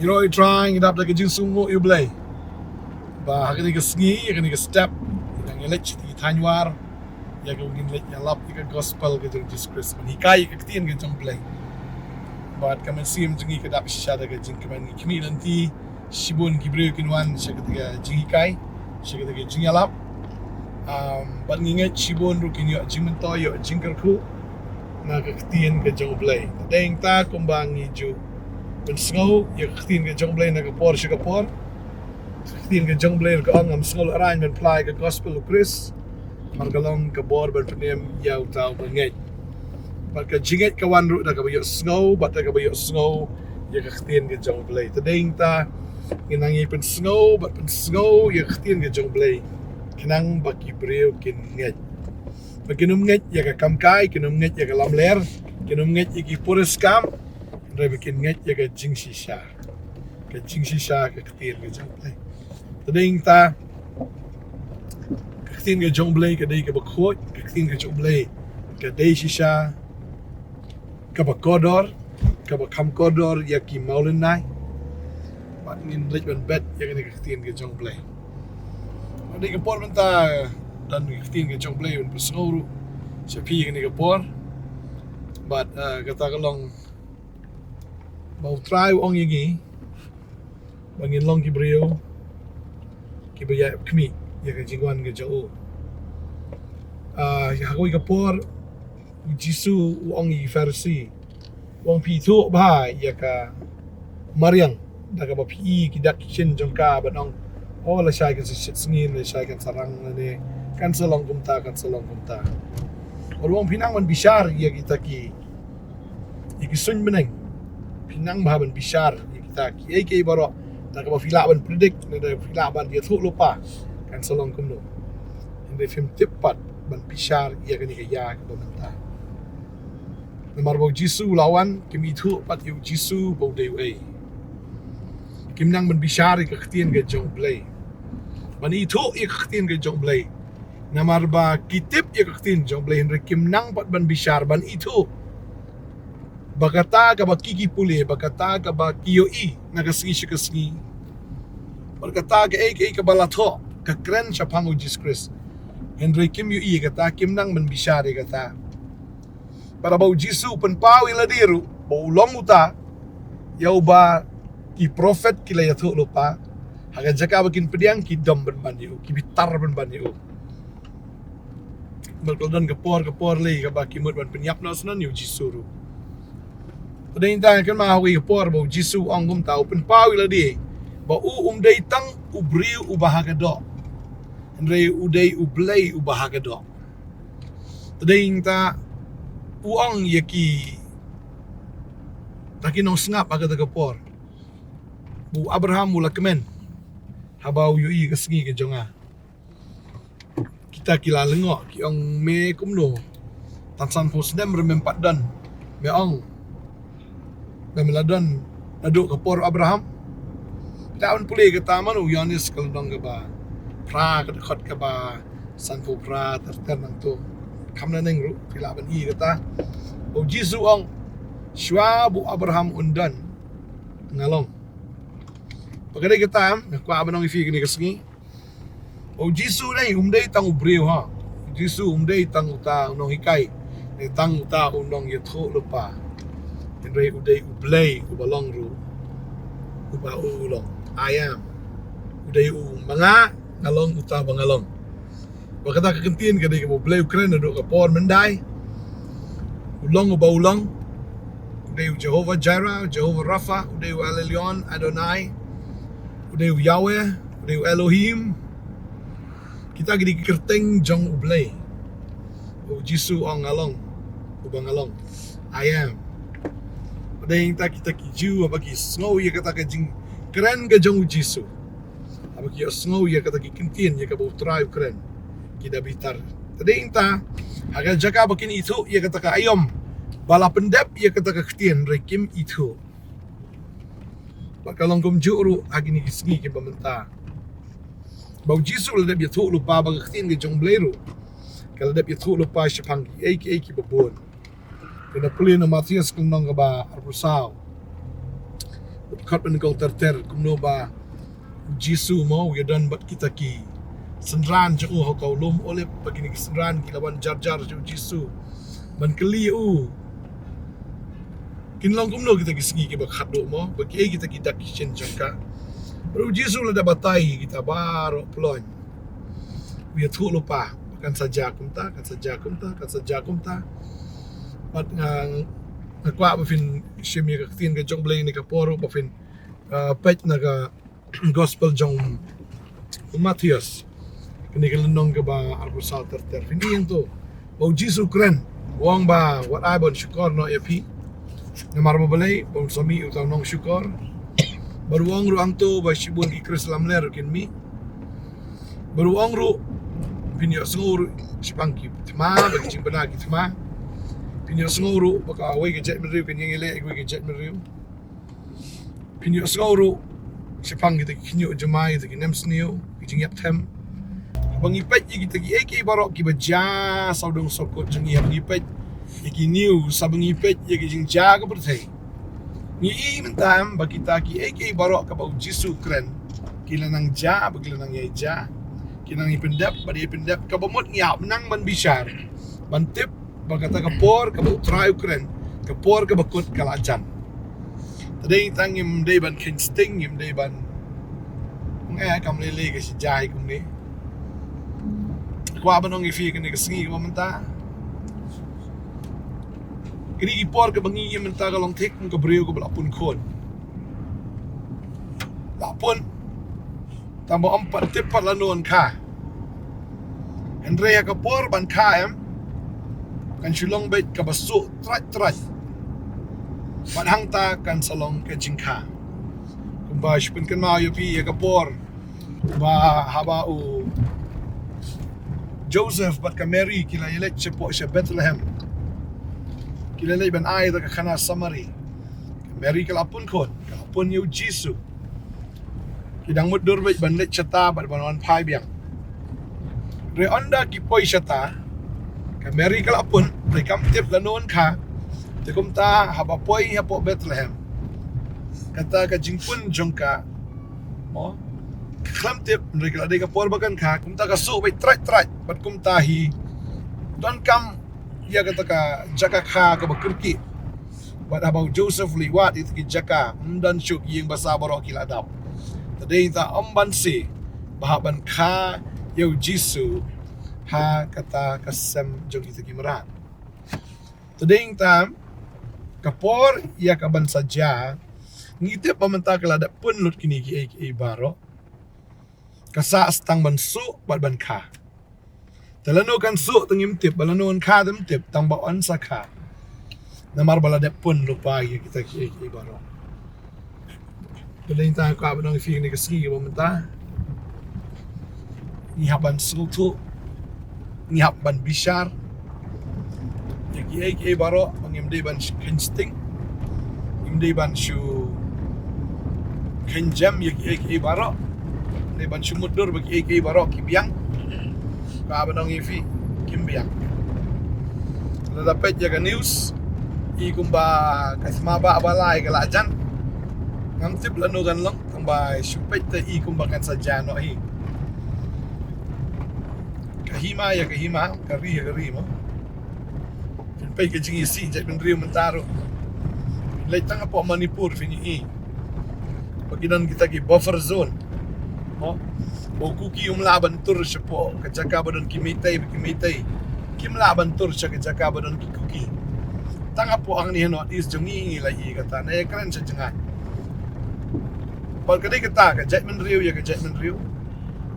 You trying it up like a jing sungo you play. Ba hakani ka sngi, hakani ka step, yang lech ti tanwar, ya ka ugin lech ya lap ka gospel ka jing Jesus Christ. Hikai ka tien ka jong play. But kaman sim jingi ka dap shada ka jing kaman kimi nanti shibun gibreu kinwan siya ka jing hikai, siya ka jing ya lap. But nginget shibun ru kinyo jing mento yo jing karku na ka tien ka jong play. Deng ta kumbang ju ben snow ya ka tien ka jong play na ka por siya ka por. Tien ka jong play ka ang snow arain ben play ka gospel of Chris. Margalong ka bor ben penem yaw tao benget. Pagka jinget ka wan ru na ka bayo snow, bata ka bayo snow ya ka tien ka jong play. Tadeng ta inangi pen snow, but pen snow ya ka tien ka jong play. Kinang baki breu kinget. Pagkinumnget ya ka kamkai, kinumnget ya ka lamler, kinumnget ya ki pureskam, rai bikinget ya ka jing shisha. Ka jing shisha ka tien ka jong play. Tadeng ta ka tien ka jong play ka dei ka bakhot, ka tien ka jong play ka dei shisha, ka bakodor, ka bakam kodor ya ki maulenai. Pat ngin lech ben bet ya ka tien ka jong play. Dei ka por benta dan tien ka jong play ben pesnguru. Siya ka ni ka por. But kata kalong mau try ong yagi bangin long ki brio ki baya kmi ya ka jingwan ka jau. Hakoi ka por Jisu ong yi Pharisee. Wong pi tu ba ya ka Maryang da ka ba pi ki dak chin jong ka banong. Oh la shai kan sit sngin la shai kan sarang na ne kan salong kumta. Or wong pinang man bishar ya kita ki sun beneng pinang ba ban bishar ya kita ki ai baro da ka ba fila ban predict na da fila ban dia thu lupa kan salong kumno inde film tipat ban bishar ya kan ka ya ka banta namar bo Jisu lawan kimi thu pat yu Jisu bo deu ai kim nang ban bishar ka ktien ga jong play ban itu ik ktien ga jong play namar ba kitip ik ktien jong play henry kim nang pat ban bishar ban itu bakata ka ba kiki puli bakata ka ba kiyoi nagasgi siya kasgi bakata ka ay ka balatho ka kren siya pango Jesus Christ henry kim yu kata kim nang ban bishar kata para bau Jisu penpau iladiru bau long uta yau ba ki prophet kila ya thu lupa haga jaka bakin pediang ki dom ban banyu ki bitar ban banyu berkeldan kepor le ka ba ki mut ban penyap na sunan yu Jisu ru tadeng ta kan ma wi kepor bau Jisu ong gum tau penpau iladi ba dei tang ubriu ubahaga do andre udei ublei ubahaga do tadeng ta uang yaki takinong sngap agad kepor bu Abraham mula kemen habau yui kasngi ke jonga kita kila lengok ki ong me kumno tansan posdem remempat dan me ong meladon aduk kepor Abraham taun puli ke taman Yohanes keldong ke ba pra ke dekat ke ba sanfo pra terter nang tu kamna neng ru kila ban i kata o Jisu ong shwa bu Abraham undan ngalong pagkada kita nakwa ba nang ifi kini kasngi o Jisu dai umdai tang ubreu ha Jisu umdai tang uta unong hikai ni tang uta unong yetho lupa henry udai ublay ubalong ru uba ulong ayam udai mga ngalong uta bangalong pagkada kakentien kadai ka ublay ukren do ka por mendai ulong uba ulong udai Jehovah Jireh Jehovah Rapha udai Elyon Adonai udai Yahweh, udai Elohim. Kita gidi kerteng jong ublay. O Jisu ong along, ubang along. I am. Udai kita kiju abagi snow ya kata ka jing keren ka jong Jisu. Abagi snow ya kata ki kentien ya ka bo try keren. Kita bitar. Tadeng ta haga jaka bakin itu ya kata ka ayom. Bala pendep ya kata ka ktien rekim itu. Bakalong kum juru agini kisngi ke bamenta. Bau Jisu la deb yathu lupa bagaktin ke jong bleru. Kala deb yathu lupa sipangi ki babon. Kena puli na Matias kung nang ba arpusaw. kat ben kau terter kumno ba Jisu mau ya dan bat kita ki senran je kau lom oleh begini senran ki lawan jar-jar je Jisu ban keli kin long kumno kita ki segi ki ba khado mo bagi kita ki dak chen jangka baru Jisu la da batai kita baro plon dia tu lupa kan saja kumta bat ngakwa ba fin shimi ka tin ka jong blay ni ka poro ba fin pet na ka gospel jong Matius kini ka lenong ka ba arbusal terter fin yang tu bau Jisu keren wang ba wat ai bon syukur no epi ngamar ba balay bau sami utaw nong syukur baruang ru ang tu ba shibun ki Krislam ler kin mi baruang ru pinyo senguru sipangki tma ba ki bana ki tma pinyo senguru baka away ke jet meriu kan yang elek away ke jet meriu pinyo senguru sipang kita kinyo jemai kita nem snio ki yap them bangi pet kita ki ek barok ki baja saudong sokot jeng yap ni pet ki new sabangi pet ki jing jaga perthai ni mentam ba kita ki ek barok ka bau Jisu kren ki lanang ja ba ki lanang ye ja kinang ipendap badi ipendap ka bamot ngiap nang man bisyar bantip bagata ka por ka utray ukren ka por ka bakut kalajan tadeng tang im day ban kinsting im day ban ngai kam lele ka si jai kum ni kwa banong ifi ka ni ka singi ka manta kini ki por ka bangi im menta ka long thik ka breu ka lapun khon lapun tambo ampat tip palanon ka Andrea ka por ban ka kan shulong bet ka basu trat ban hangta kan salong ka jingka kumba shpun kan ma yopi ka por ba haba u Joseph bat ka Mary kila yelet chepo sa Bethlehem kila lay ban ay ka kana Samari Mary ka lapun kon ka lapun yu Jisu kidang mudur bet ban let chata bat ban pai biang re onda ki poi chata ka Mary ka lapun re kam tip lanon ka te kumta haba poi hapo Bethlehem kata ka jingpun jongka mo klam tip re ka de ka por bakan ka kumta ka su bet trat bat kumta hi don kam ya kata ka jaka kha ka bakirki bat abau Joseph liwat itu ki jaka dan syuk yang basa barok kila dap tadei ta amban si bahaban kha yau Jisu ha kata kasem jong itu ki meran tadei ta kapor ya kaban saja ngite pamenta kala dak pun lut kini ki baro kasa stang ban su bat ban kha talano kan su tengim tip balano kha tem tip tang bawan sakha namar bala dak pun lupa ya kita ki baro tadei ta ka banong fi ni kasi pamenta ni haban sultu ni haban bishar Yaki baro mangimde ban kinsting imde ban shu kenjam yaki baro ne ban shu mudur bagi baro kibiang ka banong ifi kimbiang la dapat jaga news I kumba kasmaba balai kalajan ngamtip lanu kan long kumba shupet te I kumba kan sajano hi kahima ya kahima kari mo pai ka jingi si jat ben rio mentaro lai tanga po Manipur fini I paginan kita ki buffer zone mo o kuki laban tur sepo ka jaka badon kimitay kim laban tur sa ka jaka badon ki kuki tanga po ang ni no is jungi lai kata na kran sa jangan pag kadai kata ka jat ben rio ya ka jat ben rio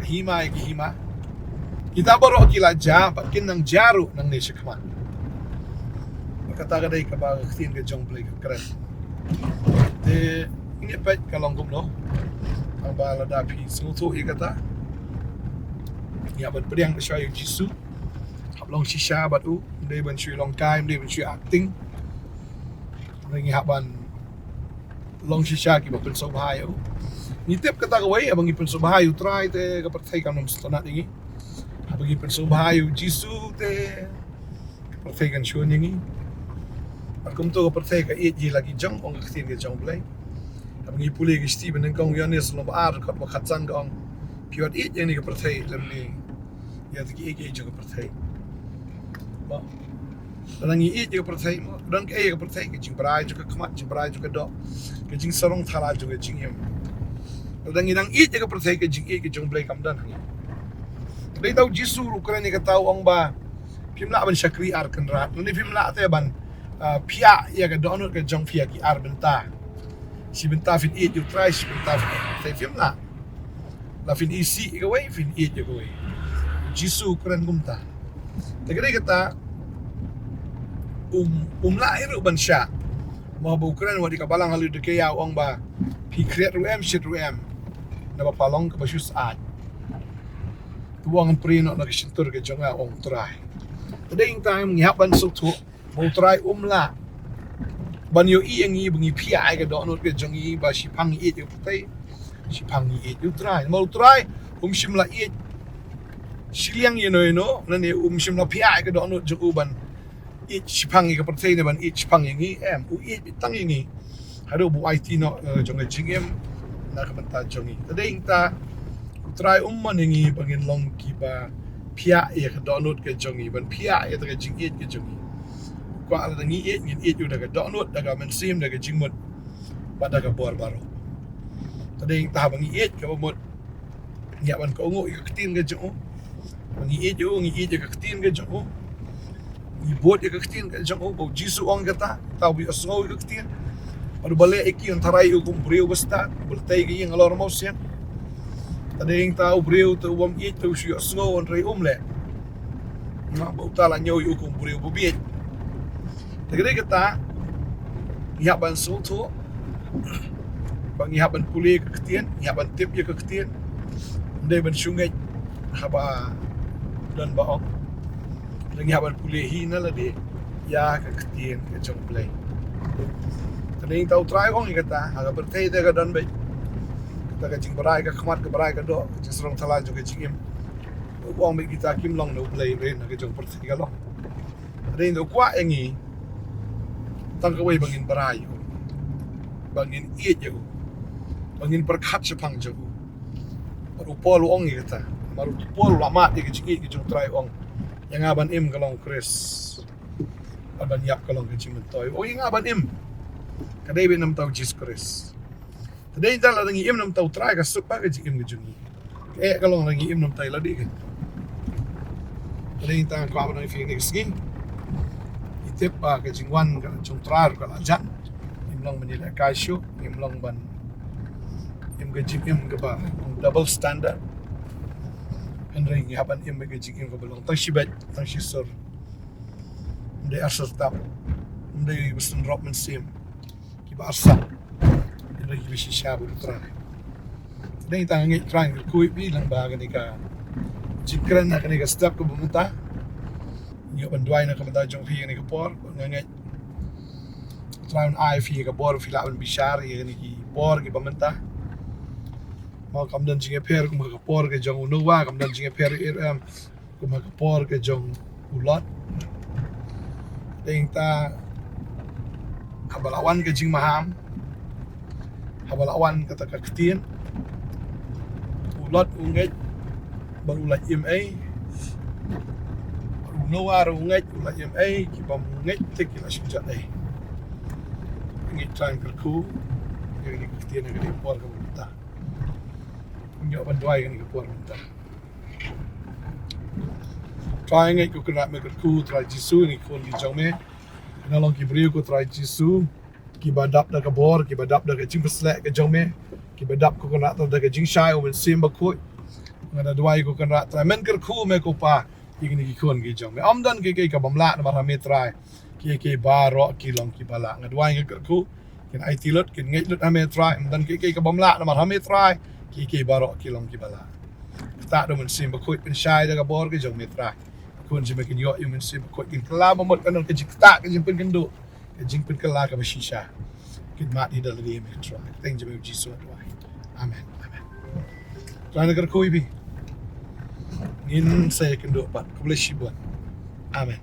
kahima ya kahima kita baro kila ja pakin nang jaru nang ni shikman kata kadai ka ba tin ka jong play ka kran te ini pet ka longgom no ang bala dapi sutu I kata ya ban priang ka shay Jisu hablong shisha batu dei ban shui long kai dei ban shui acting ngi haban long shisha ki ba pen so bahayo ni tip kata ka wai abang ipon so bahayo try te ka patay ka nom stona dingi abang ipon so bahayo Jisu te ka patay kan shu ningi Kum tu percaya ke ji lagi jong ong ktin ke jong play Abangi puli ke sti beneng kong yan is lom ar kat makatsan kong piwat it yang ni ke perthai lem ni ya tiki ke jo ke perthai ba dan ngi it jo ke perthai dan ke perthai ke jing brai jo ke khamat jing brai jo ke do ke jing sarong thala jo ke jing yem dan ngi dang it jo ke perthai ke jing ke jong blai kam dan dei tau jisu ru kren ni ka tau ong ba pimla ban syakri ar kan rat ni pimla te ban pia ya ke donut ke jong pia ki ar benta si benta fin it you try si benta fin pimla la fin isi ke way fin it ke way jisu kren gumta te kre kata la iru ban sya mo bu kren wa di kabalang halu de ke ya ong ba pi kreat ru em shit ru em na ba palong ke basus at tuang prino na kisintur ke jonga ong try tading time ngi haban su tu mo try la ban yo i ngi bungi pia ai ke do not ke jongi ba si pang i te putai si pang i you try mo try shim la i siliang you know na ni shim la pia ai ke do not jo ban i si pang i ke putai ne ban i si pang ngi em u i tang ngi hado bu IT no jonga jingem na ka banta jongi tading ta try man ngi bangin long ki ba pia e ka download ke jongi ban pia e ta jing it ke jongi kwa ala ngi it ngin it yu daga download daga men sim daga jing mot ba daga bor baro tading ta bangi it ka mot ya ban ko ngo ik tin ke jongo bangi it ka tin ke jongo ni bot ka tin ke jongo bo jisu ong kata ta bi asngo ka tin baru balik iki on tarai u kum brio basta bultai ki yang alor mausian tading tau brio tu bom it tu sio sngo on rei le ma bau ta la nyoi ukum brio bu biet tegere kata ya ban so tu bang ya ban puli ke ketien ya ban tip ya ke ketien ndai ban sungai haba dan baong dan ya ban puli hina la de ya ke ketien ke jong play tading tau try ong kata aga bertei te ga dan bai ta ka jing barai ka khmat ka barai ka do jing strong thala jo ka jingim wong me kita kim long no play re na ka jong perti ka lo rein do kwa engi tang ka wei bangin barai bangin ie jo bangin perkhat sepang jo baru pol ong ni kata baru pol lama di ka jingi ki jong try ong yang aban im ka long kris aban yap ka long ka jing toy o yang aban im ka dei be nam tau jis kris tading ta la ngi im nam tau try ka supa ka im jungi e ka long ngi im nam tai la di ka tading ta ka ba fi ni ski itep pa ka jingwan ka chung trar ka la jan im long mani la ka shu im long ban im ka im ka ba double standard and ring haban im ka im ka belong tang shibet tang shisur de asar tap de bustun drop men sim ki ba asar lagi bisi syabu try. Tading tang ngi try kui bi lang ba ka ni ka jikran na ka ni ka step ko bumunta. Yo ban duai na ka mata jong fi ni ka por ngi try on I fi ka bor fi la ban bishar ye ni ki por ki bumunta. Mau kam dan jinge per ko ka por ke jong no wa kam dan jinge per ko ka por ke jong ulot. Tading ta kabalawan ke jing maham habalawan kata ka ketien ulot unget baru la MA baru noar unget la MA ki bam unget te ki la sujat ai ngi tang ku ni ketien ni por ka minta ngi ban doai ni por minta try ngi ku kena me ku try jisu ni kon di jome na long ki brio ku try jisu ki badap da ka bor ki badap da ka jing peslek ka jome ki badap ko kana da ka jing shai o men sim ba ko ngada duai ko kana tra men ker khu me ko pa ki ni ki kon ki jome amdan ki ka bamla na mar metrai ki ba ro ki long ki bala ngada duai ker khu kin IT lot kin ngai lot ame trai amdan ki ka bamla na mar metrai ki ba ro ki long ki bala ta do men sim ba ko pen shai da ka bor ki jome trai kon jime kin yo men sim ko kin kala mo kan ka jik ta ka jing pen kendo jing pen kala ka bashisha kid mat di dalam dia metro teng jeme jisu doai amen Tuhan agar kau ibi ngin saya kendo pat kuble shibuan amen